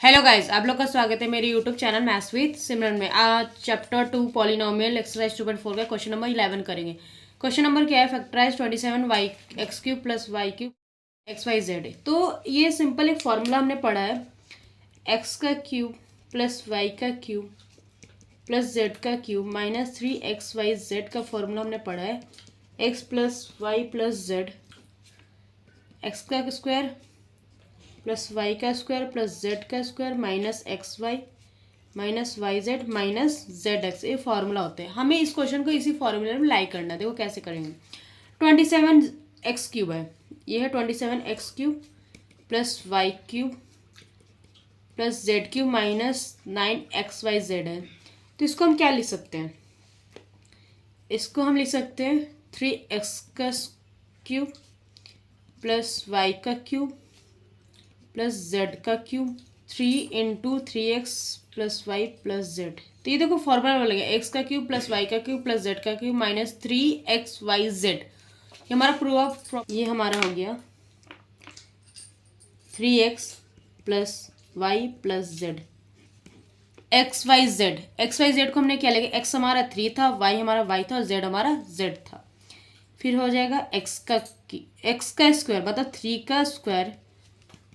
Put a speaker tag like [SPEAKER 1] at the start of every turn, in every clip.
[SPEAKER 1] Hello guys, आप लोग का स्वागत है मेरे यूट्यूब चैनल मैथ्स विद सिमरन में। आज चैप्टर 2 पॉलिनोमियल एक्सरसाइज 2.4 का क्वेश्चन नंबर 11 करेंगे। क्वेश्चन नंबर क्या है? Factorize 27 y x cube plus y cube x y z. तो ये सिंपल एक फॉर्मूला हमने पढ़ा है, एक्स का क्यूब प्लस वाई का क्यूब प्लस जेड का क्यूब माइनस 3xy z का फॉर्मूला हमने पढ़ा है, x plus y plus z, x का स्क्वायर प्लस वाई का स्क्वायर प्लस जेड का square minus x y minus y z minus z x. ये फॉर्मूला होते हैं। हमें इस क्वेश्चन को इसी फॉर्मूले में लाई करना है। देखो कैसे करेंगे। 27x क्यूब है, ये है 27x cube plus y cube plus z cube minus 9xyz है। तो इसको हम क्या लिख सकते हैं? इसको हम लिख सकते हैं 3x का क्यूब प्लस वाई का क्यूब प्लस जेड का cube 3 × 3x plus y plus z. तो ये देखो फॉर्मूला बन गया, एक्स का क्यूब प्लस वाई का क्यूब प्लस जेड का क्यूब माइनस 3xyz। ये हमारा प्रूफ, ये हमारा हो गया 3x plus y plus z x y z को हमने क्या लिखा? एक्स हमारा 3 था, वाई हमारा वाई था और जेड हमारा जेड था। फिर हो जाएगा एक्स का स्क्वायर मतलब 3 का स्क्वायर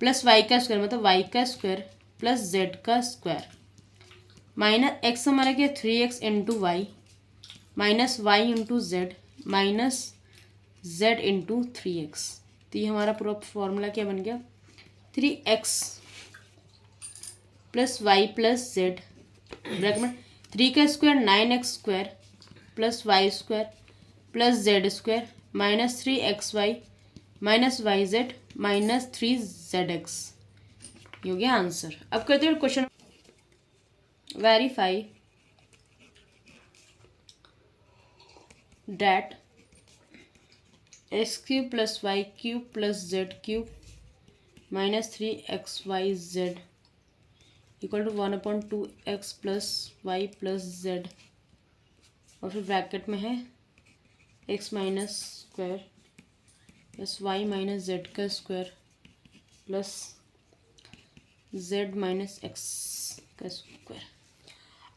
[SPEAKER 1] प्लस वाई का स्क्वायर मतलब वाई का स्क्वायर प्लस जेड का स्क्वायर माइनस एक्स हमारा क्या? 3x into y minus y into z minus z into 3x। तो ये हमारा पूरा फॉर्मूला क्या बन गया? 3x plus y plus z bracket में 3 का square 9x square plus y square plus z square minus 3xy minus y z minus 3zx। ये हो गया आंसर। अब करते हैं question. Verify that x cube plus y cube plus z cube minus 3xyz equal to 1/2x plus y plus z और फिर bracket में है x minus square plus y minus z का square plus z minus x का square.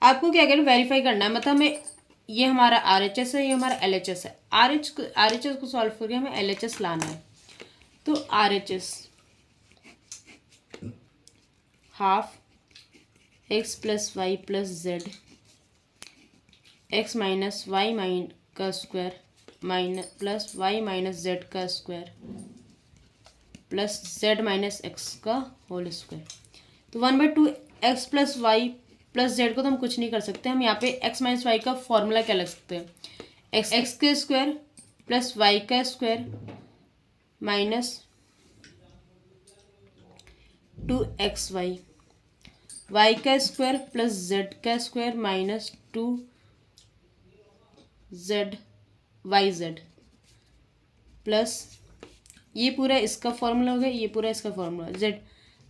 [SPEAKER 1] आपको क्या करना? Verify करना है। मतलब हमें ये हमारा RHS है, ये हमारा LHS है। RHS को सॉल्व करके हमें LHS लाना है। तो RHS half x plus y plus z x minus y का square minus plus y minus z का square plus z minus x का होल स्क्वायर। तो 1/2x plus y plus z को तो हम कुछ नहीं कर सकते। हम यहाँ पे x माइनस वाई का फॉर्मूला क्या लग सकते हैं? एक्स के स्क्वायर प्लस वाई का स्क्वायर माइनस 2xy वाई का स्क्वायर प्लस जेड का स्क्वायर माइनस 2zyz प्लस ये पूरा इसका फॉर्मूला हो गया, ये पूरा इसका फॉर्मूला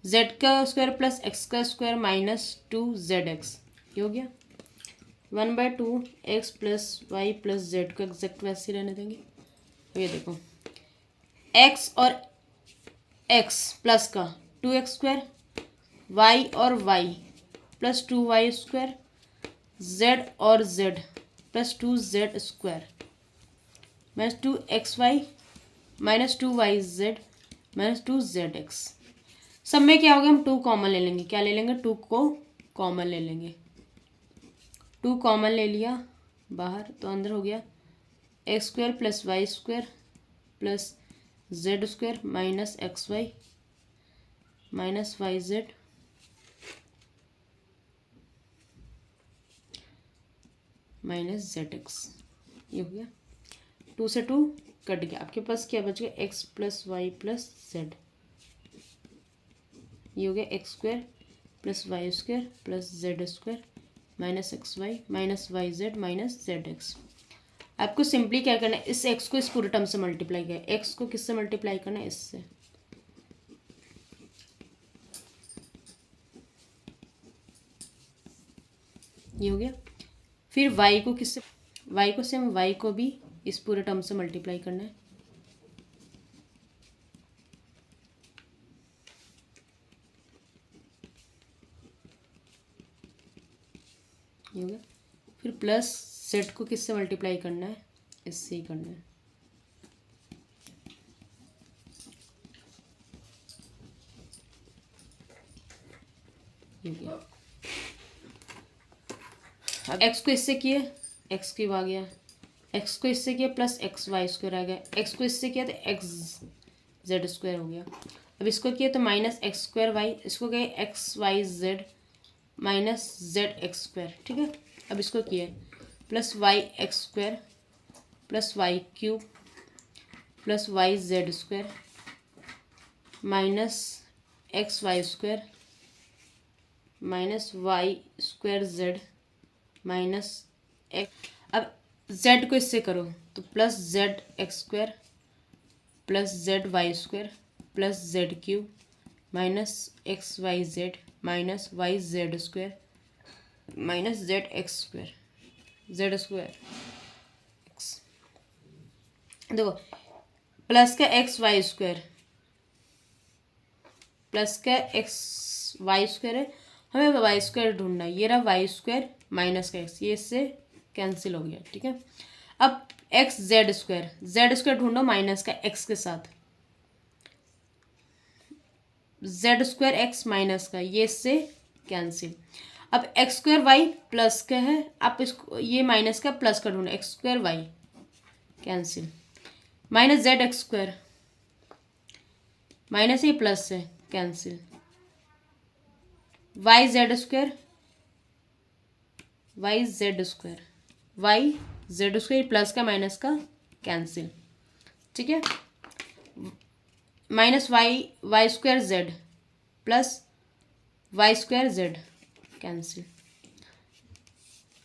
[SPEAKER 1] जेड का स्क्वायर प्लस एक्स का स्क्वायर माइनस 2zx। ये हो गया 1/2x plus y plus z को एग्जैक्ट वैसे ही रहने देंगे। तो ये देखो x और x प्लस का 2x स्क्वायर y और y plus 2y square z और z plus 2z square minus 2xy minus 2yz minus 2zx। सब में क्या होगा? हम 2 कॉमन ले लेंगे। क्या ले लेंगे? 2 को कॉमन ले लेंगे। 2 कॉमन ले लिया बाहर तो अंदर हो गया x square plus y square plus z square minus x y minus y z minus z x. ये हो गया 2 से 2 कट गया। आपके पास क्या बच गया? X plus y plus z. ये हो गया x square plus y square plus z square minus x y minus y z minus z x. आपको सिंपली क्या करना है? इस एक्स को इस पूरे टर्म से मल्टीप्लाई किया। एक्स को किससे मल्टीप्लाई करना है? इससे। ये हो गया। फिर वाई को किससे? वाई को सेम वाई को भी इस पूरे टर्म से मल्टीप्लाई करना है। ये हो गया। फिर प्लस जेड को किससे मल्टीप्लाई करना है, इससे ही करना है। ये हो गया। अब एक्स को इससे किए एक्स क्यूब आ गया, एक्स को इससे किया प्लस एक्स वाई स्क्वायर आ गया, एक्स को इससे किया तो एक्स जेड स्क्वायर हो गया। अब इसको किया तो माइनस एक्स स्क्वायर वाई, इसको गए x y z minus z x square. ठीक है, अब इसको किया plus y x square plus y cube plus y z square minus x y square minus y square z minus x. अब z को इससे करो तो plus z x square plus z y square plus z cube minus x y z minus y z square minus z x square z square x. देखो plus का x y square plus का x y square है, हमें Y square ढूंढना है। ये रहा Y square minus का एक्स, ये इससे कैंसिल हो गया। ठीक है, अब एक्स जेड स्क्वायर ढूंढो माइनस का एक्स के साथ, जेड स्क्वायर एक्स माइनस का, ये इससे कैंसिल। अब एक्स स्क्वायर वाई प्लस का है, आप इसको ये माइनस का प्लस का ढूंढो, x square y cancel minus z x square minus ये प्लस है cancel y z square y z square plus का माइनस का कैंसिल। ठीक है, minus y square z plus y square z cancel.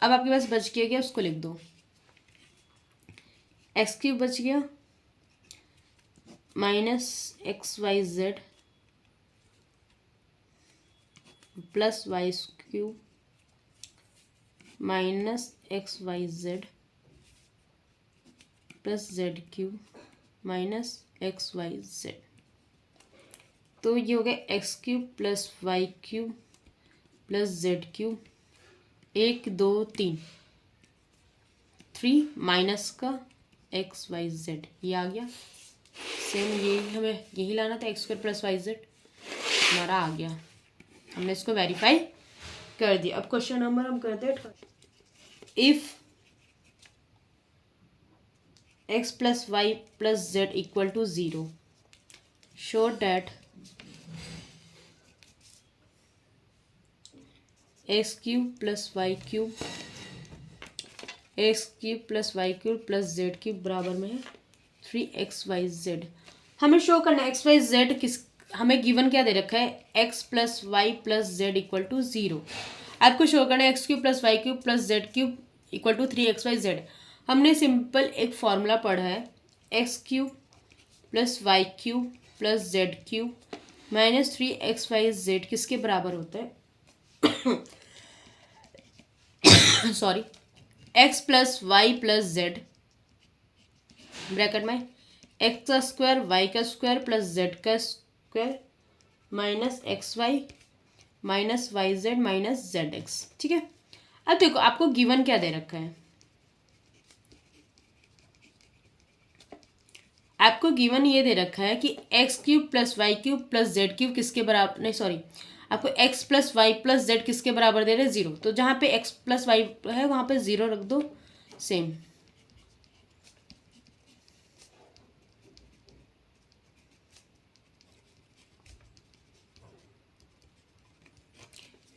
[SPEAKER 1] अब आपके पास बच गया उसको लिख दो, एक्स क्यूब बच गया minus x y z plus y cube minus x y z plus z cube minus x y z. तो ये हो गया x cube plus y cube plus z cube, 1 2 3 minus का एक्स वाई जेड, ये आ गया। सेम यही हमें यही लाना था, x square plus y z हमारा आ गया, हमने इसको वेरीफाई कर दिया। अब क्वेश्चन नंबर हम करते हैं, if x plus y plus z equal to 0 show that x cube plus y cube plus z cube बराबर में है 3xyz। हमें शो करना है एक्स वाई जेड किस, हमें गिवन क्या दे रखा है, x plus y plus z equal to 0। आपको शो करना है x cube plus y cube plus z cube equal to 3xyz। हमने सिंपल एक फॉर्मूला पढ़ा है, x cube plus y cube plus z cube minus 3xyz किसके बराबर होता है sorry, x plus y plus z bracket में एक्स का स्क्वायर वाई का स्क्वायर प्लस जेड का square minus x y minus y z minus z x. ठीक है, अब देखो आपको गिवन क्या दे रखा है, आपको गिवन ये दे रखा है कि x cube plus y cube plus z cube किसके बराबर, नहीं सॉरी, आपको x plus y plus z किसके बराबर दे रहे हैं, 0। तो जहाँ पे एक्स प्लस वाई है वहाँ पे 0 रख दो, सेम।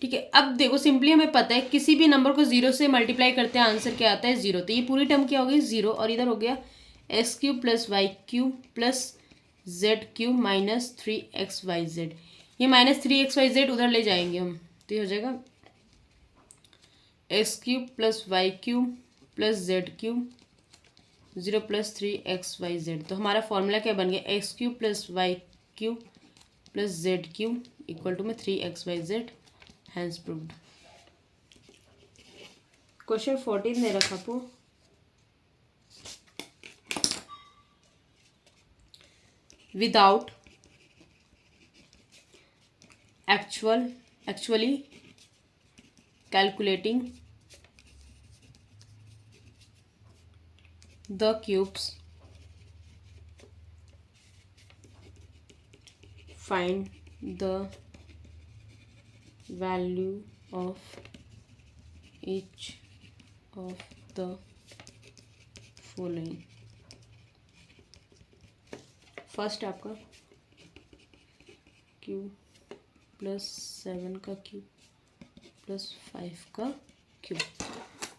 [SPEAKER 1] ठीक है, अब देखो सिंपली हमें पता है किसी भी नंबर को 0 से मल्टीप्लाई करते हैं आंसर क्या आता है 0। तो ये पूरी टर्म क्या हो गई 0, और इधर हो गया x cube plus y cube plus z cube minus 3xyz। ये माइनस 3xyz उधर ले जाएंगे हम, तो ये हो जाएगा x cube plus y cube plus z cube 0 plus 3xyz। तो हमारा फॉर्मूला क्या बन गया, x cube plus y cube plus z cube equal to में 3xyz, हैंस प्रूव्ड। क्वेश्चन 14 दे रखा आपको, without actually calculating the cubes, find the value of each of the following. First आपका क्यूब प्लस 7 का cube plus 5 का cube.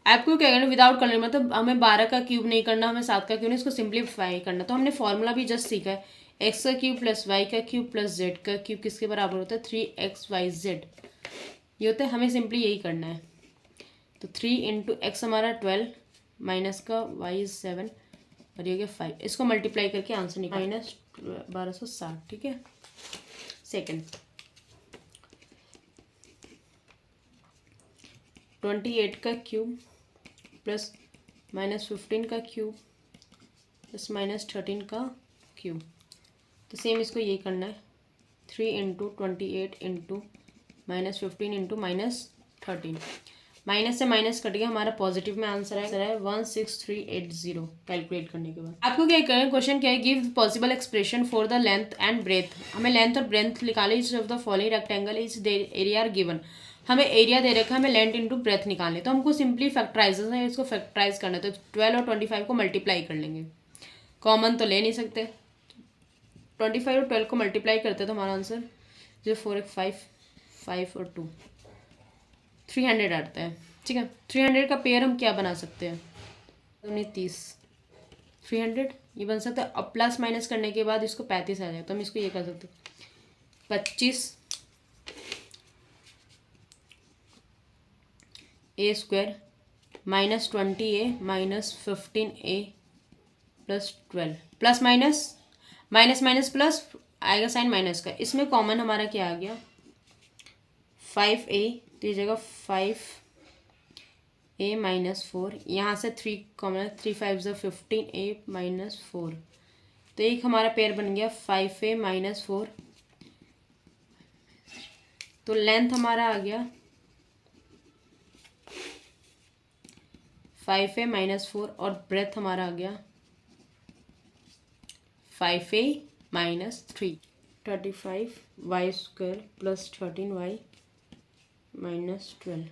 [SPEAKER 1] आपको क्या करना, विदाउट करना, मतलब हमें 12 का क्यूब नहीं करना, हमें 7 का क्यूब नहीं, इसको सिंप्लीफाई करना। तो हमने फॉर्मूला भी जस्ट सीखा है, एक्स का क्यूब प्लस वाई का क्यूब प्लस जेड का क्यूब किसके बराबर होता है, 3xyz। ये होता है, हमें सिंपली यही करना है। तो 3 इंटू एक्स हमारा 12 माइनस का वाई 7 और ये हो गया 5। इसको मल्टीप्लाई करके आंसर निकाल, माइनस 1260। ठीक है। सेकेंड 28 का क्यूब प्लस माइनस 15 का क्यूब प्लस माइनस 13 का क्यूब। तो सेम इसको यही करना है, 3 into 28 into minus 15 into minus 13। Minus से माइनस कट गया, हमारा पॉजिटिव में आंसर है 16380 कैलकुलेट करने के बाद। आपको क्या करें, क्वेश्चन क्या है, give possible expression for the length and breadth. हमें लेंथ और ब्रेथ निकाले, each of the following rectangle is area are given. हमें एरिया दे रखा है, हमें लेंथ इंटू ब्रेथ निकालने। तो हमको सिंपली फैक्टराइजेशन है, इसको फैक्टराइज करना है। तो 12 और 25 को मल्टीप्लाई कर लेंगे, कॉमन तो ले नहीं सकते। 25 और 12 को मल्टीप्लाई करते तो हमारा आंसर 0 4 1 5 5 और 2 300 आता है। ठीक है, 300 का पेयर हम क्या बना सकते हैं, 30 300 ये बन सकता है। अब प्लस माइनस करने के बाद इसको 35 आ जाए, तो हम इसको ये कर सकते हैं 25 A square minus 20a minus 15a plus 12 plus minus minus minus plus आएगा साइन माइनस का। इसमें कॉमन हमारा क्या आ गया 5a, तो ये जगह 5a माइनस 4, यहाँ से 3 कॉमन, 3 5 15a माइनस 4। तो एक हमारा पेयर बन गया 5a माइनस 4। तो लेंथ हमारा आ गया 5a माइनस 4 और ब्रेथ हमारा आ गया 5a minus 3। 35y square plus 13y minus 12।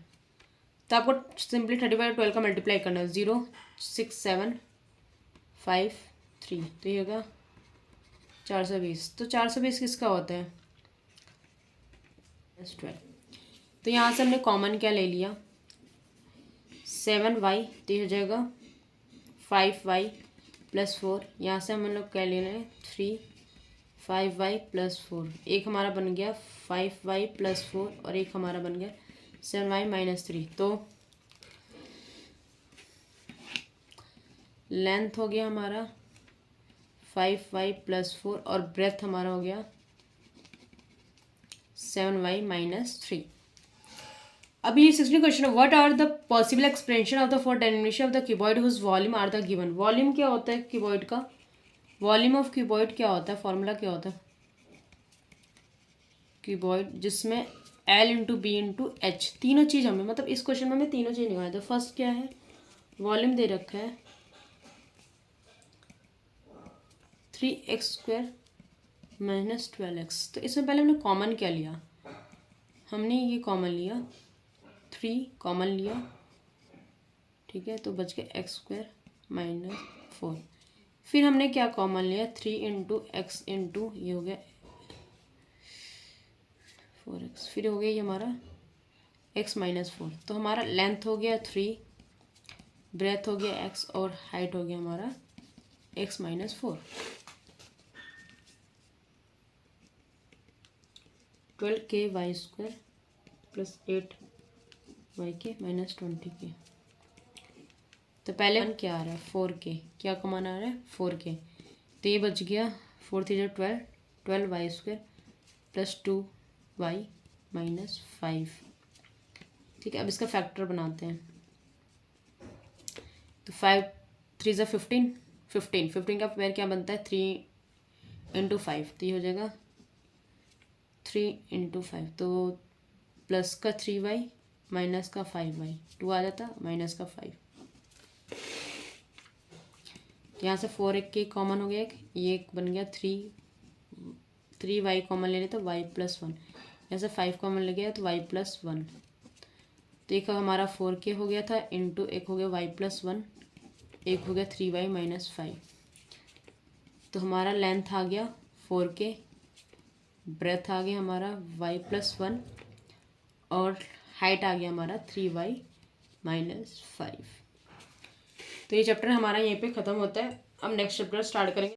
[SPEAKER 1] तो आपको सिंपली 35 और 12 का मल्टीप्लाई करना है, 0 6 7 5 3। तो ये होगा 420। तो 420 किसका होता है, 12। तो यहाँ से हमने कॉमन क्या ले लिया 7y, तो ये हो जाएगा 5y प्लस 4। यहाँ से हम लोग क्या ले रहे हैं 3 5y प्लस 4। एक हमारा बन गया 5y प्लस 4 और एक हमारा बन गया 7y माइनस 3। तो लेंथ हो गया हमारा 5y प्लस 4 और ब्रेथ हमारा हो गया 7y माइनस 3। अभी ये 16 क्वेश्चन है, what are the possible expression of the for dimension of the cuboid whose volume are the given. Volume क्या होता है क्यूबॉइड का, वॉल्यूम ऑफ क्यूबॉइड क्या होता है, फॉर्मूला क्या होता है क्यूबॉइड जिसमें L into b into h, तीनों चीज़ हमें, मतलब इस क्वेश्चन में हमें तीनों चीज़ निकालना है। फर्स्ट क्या है, वॉल्यूम दे रखा है 3x स्क्वायर माइनस 12x। तो इसमें पहले हमने कॉमन क्या लिया, हमने ये कॉमन लिया 3 कॉमन लिया, ठीक है, तो बच गया x स्क्वायर माइनस 4। फिर हमने क्या कॉमन लिया 3 इंटू एक्स इंटू ये हो गया 4x, फिर हो गया ये हमारा x माइनस 4। तो हमारा लेंथ हो गया 3, ब्रेथ हो गया x और हाइट हो गया हमारा x minus 4। 12k y square plus 8y minus 20k। तो पहले क्या आ रहा है 4k, क्या कमान आ रहा है 4k। तो ये बच गया 4 3 12 12y square plus 2y minus 5। ठीक है, अब इसका फैक्टर बनाते हैं। तो 5 3 15 15 15 का पेयर क्या बनता है 3 इंटू 5। तो ये हो जाएगा 3 इंटू 5, तो प्लस का 3y माइनस का 5y 2 आ जाता, माइनस का 5। तो यहाँ से 4 एक के कॉमन हो गया, एक ये एक बन गया 3 वाई कॉमन ले लें तो वाई प्लस 1, यहाँ से 5 कॉमन ले गया तो वाई प्लस 1। तो एक हमारा 4k हो गया था इंटू एक हो गया वाई प्लस 1, एक हो गया 3y माइनस 5। तो हमारा लेंथ आ गया 4k, ब्रेथ आ गया हमारा y प्लस 1 और हाइट आ गया हमारा 3y माइनस 5। तो ये चैप्टर हमारा यहीं पे ख़त्म होता है। अब नेक्स्ट चैप्टर स्टार्ट करेंगे।